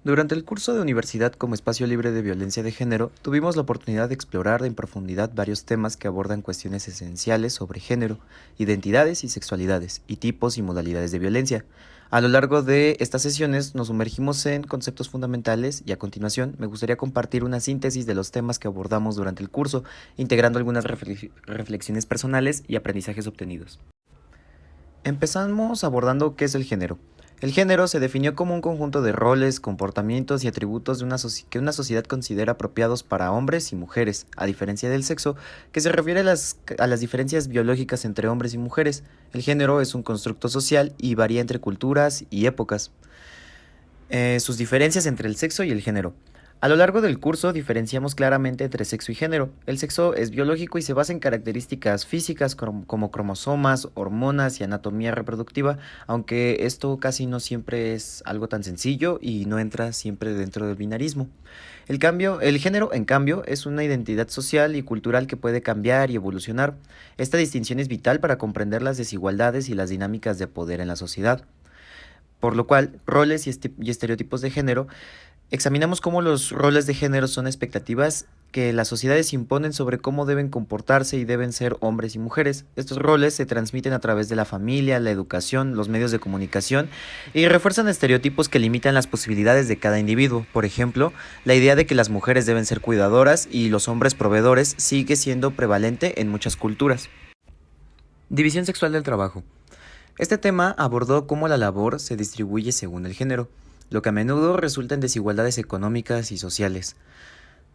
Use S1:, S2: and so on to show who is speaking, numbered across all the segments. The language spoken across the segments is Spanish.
S1: Durante el curso de universidad como espacio libre de violencia de género, tuvimos la oportunidad de explorar en profundidad varios temas que abordan cuestiones esenciales sobre género, identidades y sexualidades, y tipos y modalidades de violencia. A lo largo de estas sesiones nos sumergimos en conceptos fundamentales y a continuación me gustaría compartir una síntesis de los temas que abordamos durante el curso, integrando algunas reflexiones personales y aprendizajes obtenidos. Empezamos abordando qué es el género. El género se definió como un conjunto de roles, comportamientos y atributos que una sociedad considera apropiados para hombres y mujeres, a diferencia del sexo, que se refiere a las diferencias biológicas entre hombres y mujeres. El género es un constructo social y varía entre culturas y épocas. Sus diferencias entre el sexo y el género. A lo largo del curso diferenciamos claramente entre sexo y género. El sexo es biológico y se basa en características físicas como cromosomas, hormonas y anatomía reproductiva, aunque esto casi no siempre es algo tan sencillo y no entra siempre dentro del binarismo. El género, en cambio, es una identidad social y cultural que puede cambiar y evolucionar. Esta distinción es vital para comprender las desigualdades y las dinámicas de poder en la sociedad. Por lo cual, roles y estereotipos de género. Examinamos cómo los roles de género son expectativas que las sociedades imponen sobre cómo deben comportarse y deben ser hombres y mujeres. Estos roles se transmiten a través de la familia, la educación, los medios de comunicación y refuerzan estereotipos que limitan las posibilidades de cada individuo. Por ejemplo, la idea de que las mujeres deben ser cuidadoras y los hombres proveedores sigue siendo prevalente en muchas culturas. División sexual del trabajo. Este tema abordó cómo la labor se distribuye según el género, lo que a menudo resulta en desigualdades económicas y sociales.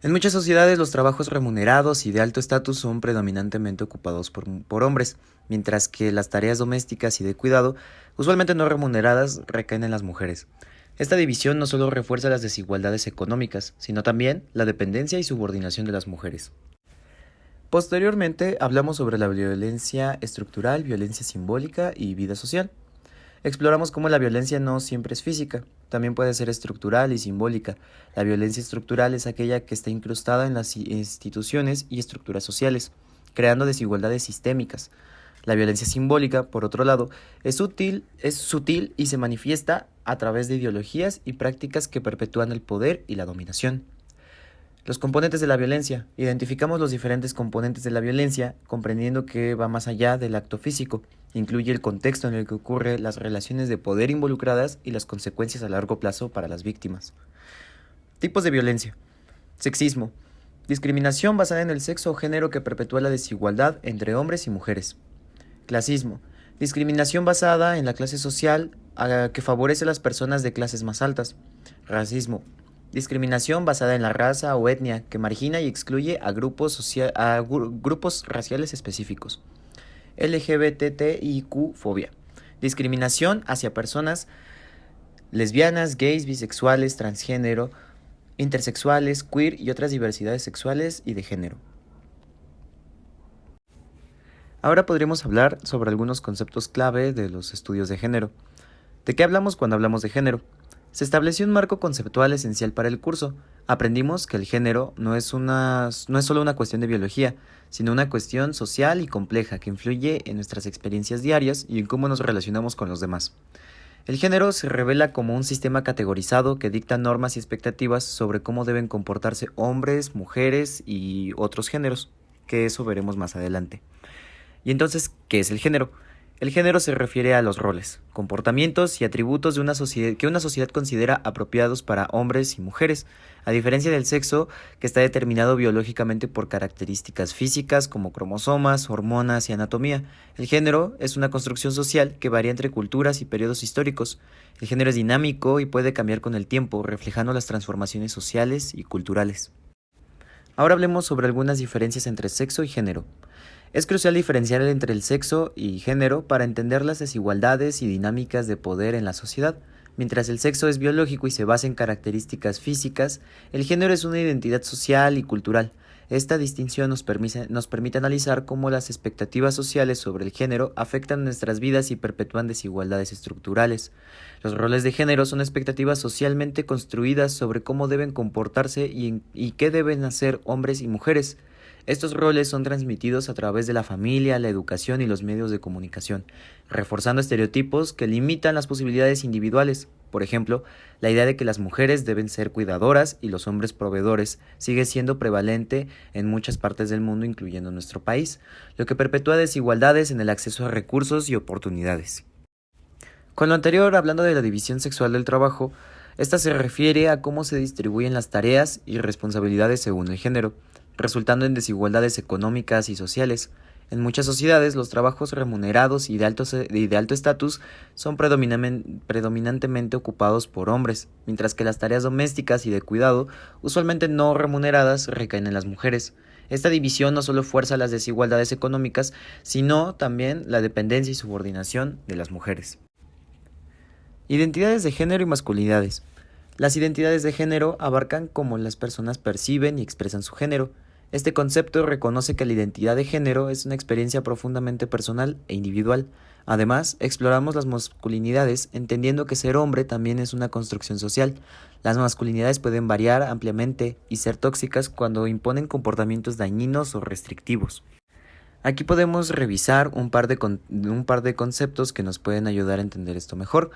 S1: En muchas sociedades los trabajos remunerados y de alto estatus son predominantemente ocupados por hombres, mientras que las tareas domésticas y de cuidado, usualmente no remuneradas, recaen en las mujeres. Esta división no solo refuerza las desigualdades económicas, sino también la dependencia y subordinación de las mujeres. Posteriormente hablamos sobre la violencia estructural, violencia simbólica y vida social. Exploramos cómo la violencia no siempre es física, también puede ser estructural y simbólica. La violencia estructural es aquella que está incrustada en las instituciones y estructuras sociales, creando desigualdades sistémicas. La violencia simbólica, por otro lado, es sutil y se manifiesta a través de ideologías y prácticas que perpetúan el poder y la dominación. Los componentes de la violencia. Identificamos los diferentes componentes de la violencia, comprendiendo que va más allá del acto físico. Incluye el contexto en el que ocurre, las relaciones de poder involucradas y las consecuencias a largo plazo para las víctimas. Tipos de violencia. Sexismo. Discriminación basada en el sexo o género que perpetúa la desigualdad entre hombres y mujeres. Clasismo. Discriminación basada en la clase social que favorece a las personas de clases más altas. Racismo. Discriminación basada en la raza o etnia que margina y excluye a grupos raciales específicos. LGBTIQ-fobia. Discriminación hacia personas lesbianas, gays, bisexuales, transgénero, intersexuales, queer y otras diversidades sexuales y de género. Ahora podríamos hablar sobre algunos conceptos clave de los estudios de género. ¿De qué hablamos cuando hablamos de género? Se estableció un marco conceptual esencial para el curso. Aprendimos que el género no es solo una cuestión de biología, sino una cuestión social y compleja que influye en nuestras experiencias diarias y en cómo nos relacionamos con los demás. El género se revela como un sistema categorizado que dicta normas y expectativas sobre cómo deben comportarse hombres, mujeres y otros géneros, que eso veremos más adelante. Y entonces, ¿qué es el género? El género se refiere a los roles, comportamientos y atributos de una sociedad que una sociedad considera apropiados para hombres y mujeres, a diferencia del sexo, que está determinado biológicamente por características físicas como cromosomas, hormonas y anatomía. El género es una construcción social que varía entre culturas y periodos históricos. El género es dinámico y puede cambiar con el tiempo, reflejando las transformaciones sociales y culturales. Ahora hablemos sobre algunas diferencias entre sexo y género. Es crucial diferenciar entre el sexo y género para entender las desigualdades y dinámicas de poder en la sociedad. Mientras el sexo es biológico y se basa en características físicas, el género es una identidad social y cultural. Esta distinción nos permite analizar cómo las expectativas sociales sobre el género afectan nuestras vidas y perpetúan desigualdades estructurales. Los roles de género son expectativas socialmente construidas sobre cómo deben comportarse y qué deben hacer hombres y mujeres. Estos roles son transmitidos a través de la familia, la educación y los medios de comunicación, reforzando estereotipos que limitan las posibilidades individuales. Por ejemplo, la idea de que las mujeres deben ser cuidadoras y los hombres proveedores sigue siendo prevalente en muchas partes del mundo, incluyendo nuestro país, lo que perpetúa desigualdades en el acceso a recursos y oportunidades. Con lo anterior, hablando de la división sexual del trabajo, esta se refiere a cómo se distribuyen las tareas y responsabilidades según el género, resultando en desigualdades económicas y sociales. En muchas sociedades, los trabajos remunerados y de alto estatus son predominantemente ocupados por hombres, mientras que las tareas domésticas y de cuidado, usualmente no remuneradas, recaen en las mujeres. Esta división no solo fuerza las desigualdades económicas, sino también la dependencia y subordinación de las mujeres. Identidades de género y masculinidades. Las identidades de género abarcan cómo las personas perciben y expresan su género. Este concepto reconoce que la identidad de género es una experiencia profundamente personal e individual. Además, exploramos las masculinidades, entendiendo que ser hombre también es una construcción social. Las masculinidades pueden variar ampliamente y ser tóxicas cuando imponen comportamientos dañinos o restrictivos. Aquí podemos revisar un par de conceptos que nos pueden ayudar a entender esto mejor.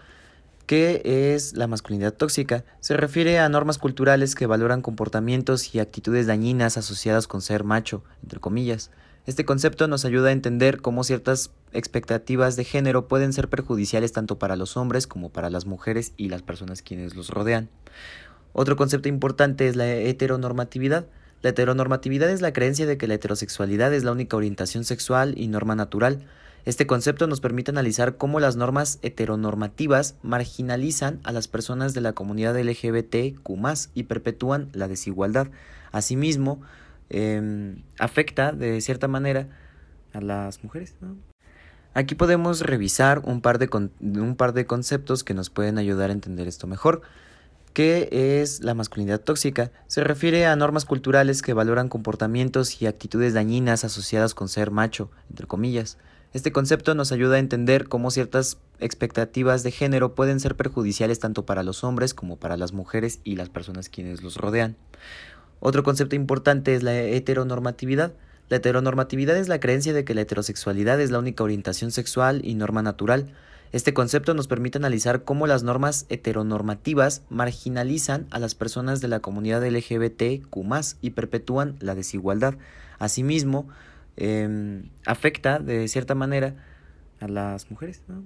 S1: ¿Qué es la masculinidad tóxica? Se refiere a normas culturales que valoran comportamientos y actitudes dañinas asociadas con ser macho, entre comillas. Este concepto nos ayuda a entender cómo ciertas expectativas de género pueden ser perjudiciales tanto para los hombres como para las mujeres y las personas quienes los rodean. Otro concepto importante es la heteronormatividad. La heteronormatividad es la creencia de que la heterosexualidad es la única orientación sexual y norma natural. Este concepto nos permite analizar cómo las normas heteronormativas marginalizan a las personas de la comunidad LGBTQ+ y perpetúan la desigualdad. Asimismo, afecta de cierta manera a las mujeres, ¿no? Aquí podemos revisar un par de conceptos que nos pueden ayudar a entender esto mejor. ¿Qué es la masculinidad tóxica? Se refiere a normas culturales que valoran comportamientos y actitudes dañinas asociadas con ser macho, entre comillas. Este concepto nos ayuda a entender cómo ciertas expectativas de género pueden ser perjudiciales tanto para los hombres como para las mujeres y las personas quienes los rodean. Otro concepto importante es la heteronormatividad. La heteronormatividad es la creencia de que la heterosexualidad es la única orientación sexual y norma natural. Este concepto nos permite analizar cómo las normas heteronormativas marginalizan a las personas de la comunidad LGBTQ+ y perpetúan la desigualdad. Asimismo, afecta de cierta manera a las mujeres, ¿no?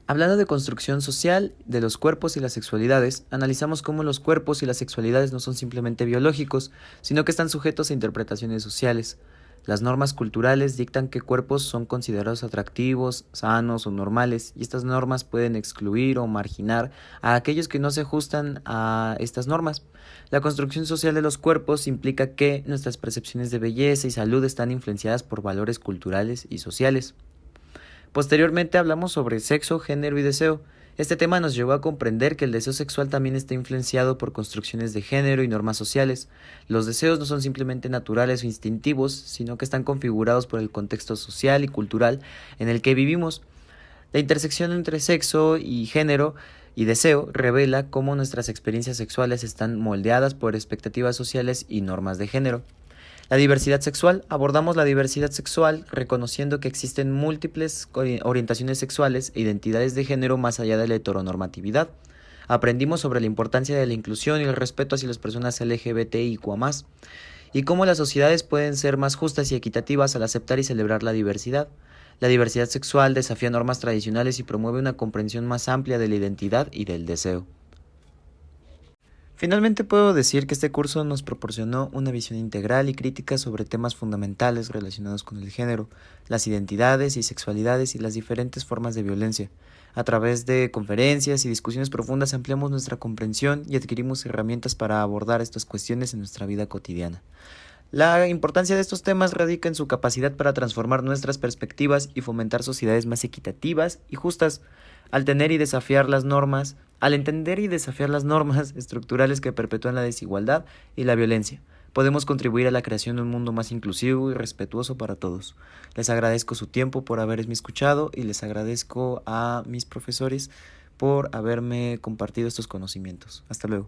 S1: Hablando de construcción social de los cuerpos y las sexualidades, analizamos cómo los cuerpos y las sexualidades no son simplemente biológicos, sino que están sujetos a interpretaciones sociales. Las normas culturales dictan qué cuerpos son considerados atractivos, sanos o normales, y estas normas pueden excluir o marginar a aquellos que no se ajustan a estas normas. La construcción social de los cuerpos implica que nuestras percepciones de belleza y salud están influenciadas por valores culturales y sociales. Posteriormente hablamos sobre sexo, género y deseo. Este tema nos llevó a comprender que el deseo sexual también está influenciado por construcciones de género y normas sociales. Los deseos no son simplemente naturales o instintivos, sino que están configurados por el contexto social y cultural en el que vivimos. La intersección entre sexo y género y deseo revela cómo nuestras experiencias sexuales están moldeadas por expectativas sociales y normas de género. La diversidad sexual. Abordamos la diversidad sexual reconociendo que existen múltiples orientaciones sexuales e identidades de género más allá de la heteronormatividad. Aprendimos sobre la importancia de la inclusión y el respeto hacia las personas LGBTIQ+, y cómo las sociedades pueden ser más justas y equitativas al aceptar y celebrar la diversidad. La diversidad sexual desafía normas tradicionales y promueve una comprensión más amplia de la identidad y del deseo. Finalmente puedo decir que este curso nos proporcionó una visión integral y crítica sobre temas fundamentales relacionados con el género, las identidades y sexualidades y las diferentes formas de violencia. A través de conferencias y discusiones profundas ampliamos nuestra comprensión y adquirimos herramientas para abordar estas cuestiones en nuestra vida cotidiana. La importancia de estos temas radica en su capacidad para transformar nuestras perspectivas y fomentar sociedades más equitativas y justas. Al entender y desafiar las normas estructurales que perpetúan la desigualdad y la violencia, podemos contribuir a la creación de un mundo más inclusivo y respetuoso para todos. Les agradezco su tiempo por haberme escuchado y les agradezco a mis profesores por haberme compartido estos conocimientos. Hasta luego.